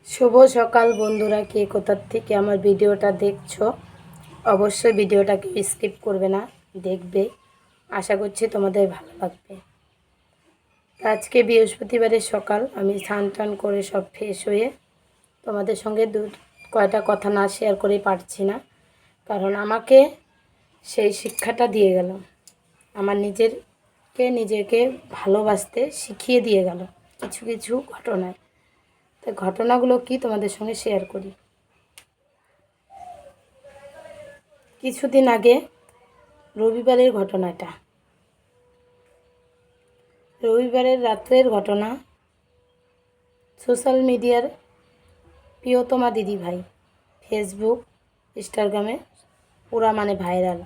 শুভ সকাল বন্ধুরা, কে কোথার থেকে আমার ভিডিওটা দেখছো অবশ্যই ভিডিওটাকে স্কিপ করবে না, দেখবে। আশা করছি তোমাদের ভালো লাগবে। আজকে বৃহস্পতিবারের সকাল, আমি স্নান টান করে সব ফ্রেশ হয়ে তোমাদের সঙ্গে কয়টা কথা না শেয়ার করে পারছি না, কারণ আমাকে সেই শিক্ষাটা দিয়ে গেল, আমার নিজেকে ভালোবাসতে শিখিয়ে দিয়ে গেল কিছু কিছু ঘটনায়। তো ঘটনাগুলো কি তোমাদের সঙ্গে শেয়ার করি। কিছুদিন আগে রবিবারের রাত্রের ঘটনা। সোশ্যাল মিডিয়ার প্রিয়তমা দিদিভাই, ফেসবুক ইনস্টাগ্রামে পুরা ভাইরাল।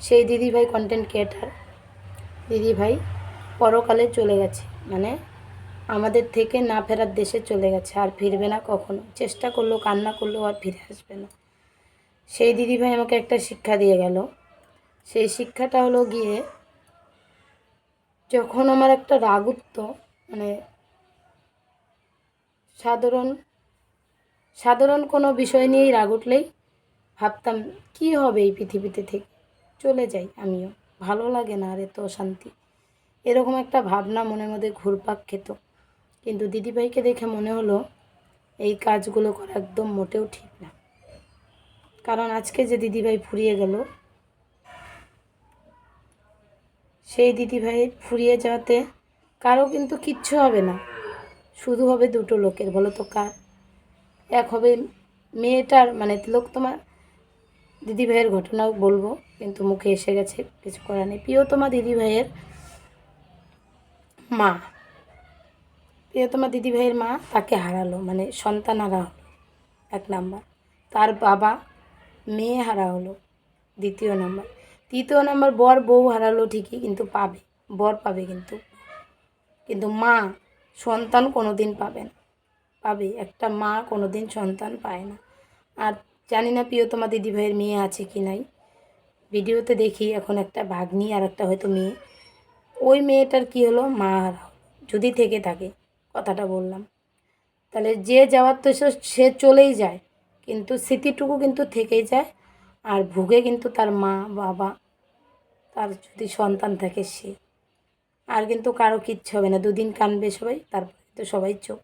সেই দিদিভাই কন্টেন্ট ক্রিয়েটার দিদিভাই পরকালে চলে গেছে, আমাদের থেকে না ফেরার দেশে চলে গেছে, আর ফিরবে না কখনো। চেষ্টা করলেও কান্না করলেও আর ফিরে আসবে না। সেই দিদিভাই আমাকে একটা শিক্ষা দিয়ে গেল। সেই শিক্ষাটা হলো গিয়ে, যখন আমার একটা রাগ উঠত, সাধারণ কোনো বিষয় নিয়েই রাগ উঠলেই ভাবতাম কি হবে এই পৃথিবীতে থেকে, চলে যাই আমিও, ভালো লাগে না আর এত শান্তি, এরকম একটা ভাবনা মনের মধ্যে ঘুরপাক খেত। কিন্তু দিদিভাইকে দেখে মনে হলো এই কাজগুলো করা একদম মোটেও ঠিক না। কারণ আজকে যে দিদিভাই ফুরিয়ে গেল, সেই দিদিভাই ফুরিয়ে যাওয়াতে কারো কিন্তু কিচ্ছু হবে না, শুধু হবে দুটো লোকের। বলো তো কার? এক হবে মেয়েটার, তিলোত্তমা দিদিভাইয়ের ঘটনাও বলবো, কিন্তু মুখে এসে গেছে, কিছু করার নেই। প্রিয়তমা মা দিদিভাইয়ের মা তাকে হারালো, সন্তান হারা হলো এক নাম্বার। তার বাবা মেয়ে হারা হলো দ্বিতীয় নাম্বার। তৃতীয় নাম্বার বউ হারালো ঠিকই, কিন্তু বর পাবে, কিন্তু মা সন্তান কোনো দিন পাবে। একটা মা কোনো দিন সন্তান পায় না। আর জানি না প্রিয়তমা দিদিভাইয়ের মেয়ে আছে কি নাই, ভিডিওতে দেখি এখন একটা ভাগ্নি আর একটা হয়তো মেয়ে। ওই মেয়েটার কি হলো, মা হারা হলো, যদি থেকে থাকে, কথাটা বললাম। তাহলে যে যাওয়ার তো সে চলেই যায়, কিন্তু স্মৃতিটুকু কিন্তু থেকেই যায়। আর ভুগে কিন্তু তার মা বাবা, তার যদি সন্তান থাকে সে, আর কিন্তু কারো কিচ্ছু হবে না। দুদিন কানবে সবাই, তারপরে তো সবাই চোখ।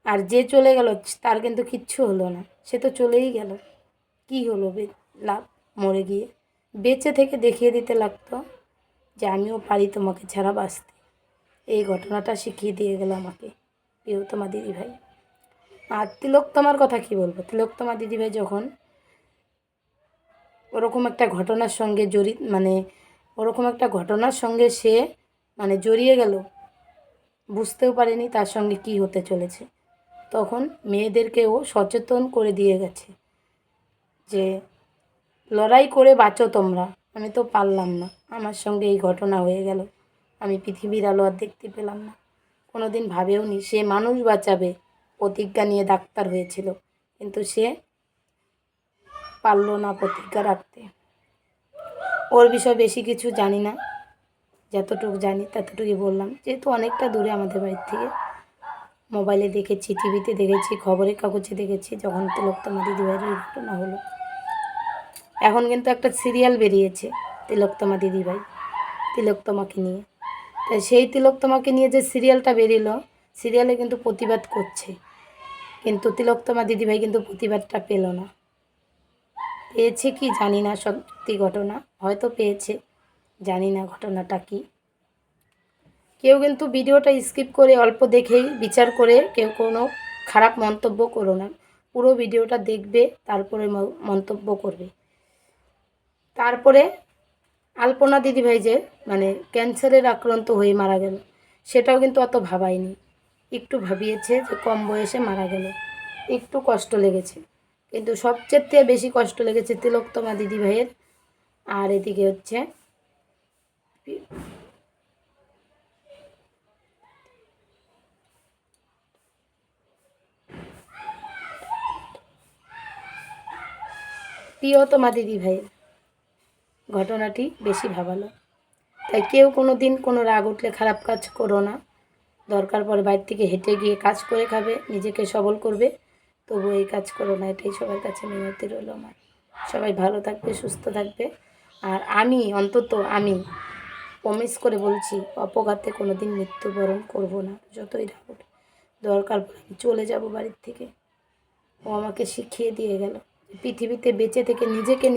আর যে চলে গেল তার কিন্তু কিচ্ছু হলো না, সে তো চলেই গেল, কি হলো লাভ মরে গিয়ে? বেঁচে থেকে দেখিয়ে দিতে লাগতো যে আমিও পারি তোমাকে ছাড়া বাঁচতে। এই ঘটনাটা শিখিয়ে দিয়ে গেল আমাকে প্রিয়তমা দিদিভাই। আর তিলোত্তমার কথা কি বলবো। তিলোত্তমা দিদিভাই যখন ওরকম একটা ঘটনার সঙ্গে সে জড়িয়ে গেল, বুঝতেও পারেনি তার সঙ্গে কি হতে চলেছে। তখন মেয়েদেরকেও সচেতন করে দিয়ে গেছে যে লড়াই করে বাঁচো তোমরা, আমি তো পারলাম না, আমার সঙ্গে এই ঘটনা হয়ে গেল, আমি পৃথিবীর আলো আর দেখতে পেলাম না। কোনো দিন ভাবেও নি সে মানুষ বাঁচাবে, প্রতিজ্ঞা নিয়ে ডাক্তার হয়েছিল, কিন্তু সে পারলো না প্রতিজ্ঞা রাখতে। ওর বিষয়ে বেশি কিছু জানি না, যতটুকু জানি ততটুকুই বললাম, যেহেতু অনেকটা দূরে আমাদের বাড়ির থেকে। মোবাইলে দেখেছি, টিভিতে দেখেছি, খবরের কাগজে দেখেছি, যখন তিলোত্তমা দিদিভাইয়ের এই ঘটনা হলো। এখন কিন্তু একটা সিরিয়াল বেরিয়েছে তিলোত্তমা দিদিভাই, তিলোত্তমাকে নিয়ে। তাই সেই তিলোত্তমাকে নিয়ে যে সিরিয়ালটা বেরিয়েলো, সিরিয়ালে কিন্তু প্রতিবাদ করছে, কিন্তু তিলোত্তমা দিদিভাই কিন্তু প্রতিবাদটা পেল না। পেয়েছে কি জানি না, সত্যি ঘটনা হয়তো পেয়েছে, জানি না ঘটনাটা কি। কেউ কিন্তু ভিডিওটা স্কিপ করে অল্প দেখেই বিচার করে কেউ কোনো খারাপ মন্তব্য করো না। পুরো ভিডিওটা দেখবে, তারপরে মন্তব্য করবে। তারপরে আলপনা দিদিভাই যে ক্যান্সারের আক্রান্ত হয়ে মারা গেল, সেটাও কিন্তু অত ভাবায়নি। একটু ভাবিয়েছে যে কম বয়সে মারা গেল, একটু কষ্ট লেগেছে, কিন্তু সবচেয়ে বেশি কষ্ট লেগেছে তিলোত্তমা দিদিভাইয়ের। আর এদিকে হচ্ছে প্রিয়তমা দিদিভাইয়ের ঘটনাটি বেশি ভাবালো। তাই কেউ কোনো দিন কোনো রাগ উঠলে খারাপ কাজ করো না। দরকার পড়ে বাইরে থেকে হেঁটে গিয়ে কাজ করে খাবে, নিজেকে সবল করবে, তবু এই কাজ করো না, এটাই সবার কাছে মিনতি রইল আমার। সবাই ভালো থাকবে, সুস্থ থাকবে। আর আমি অন্তত আমি প্রমিস করে বলছি, অপঘাতে কোনো দিন মৃত্যুবরণ করব না। যতই রাহুল দরকার পড়ে আমি চলে যাব বাড়ির থেকে। ও আমাকে শিখিয়ে দিয়ে গেল পৃথিবীতে বেঁচে থেকে নিজেকে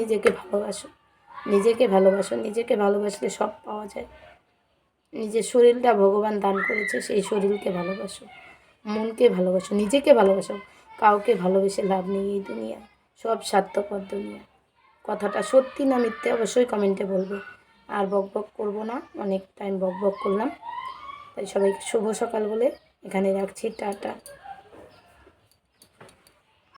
ভালোবাসো, নিজেকে ভালোবাসো। নিজেকে ভালোবাসলে সব পাওয়া যায়। নিজের শরীরটা ভগবান দান করেছে, সেই শরীরকে ভালোবাসো, মনকে ভালোবাসো, নিজেকে ভালোবাসো। কাউকে ভালোবেসে লাভ নেই এই দুনিয়া, সব স্বার্থপর দুনিয়া। কথাটা সত্যি না মিথ্যে অবশ্যই কমেন্টে বলবে। আর বকবক করবো না, অনেক টাইম বকবক করলাম। তাই সবাইকে শুভ সকাল বলে এখানে রাখছি, টাটা।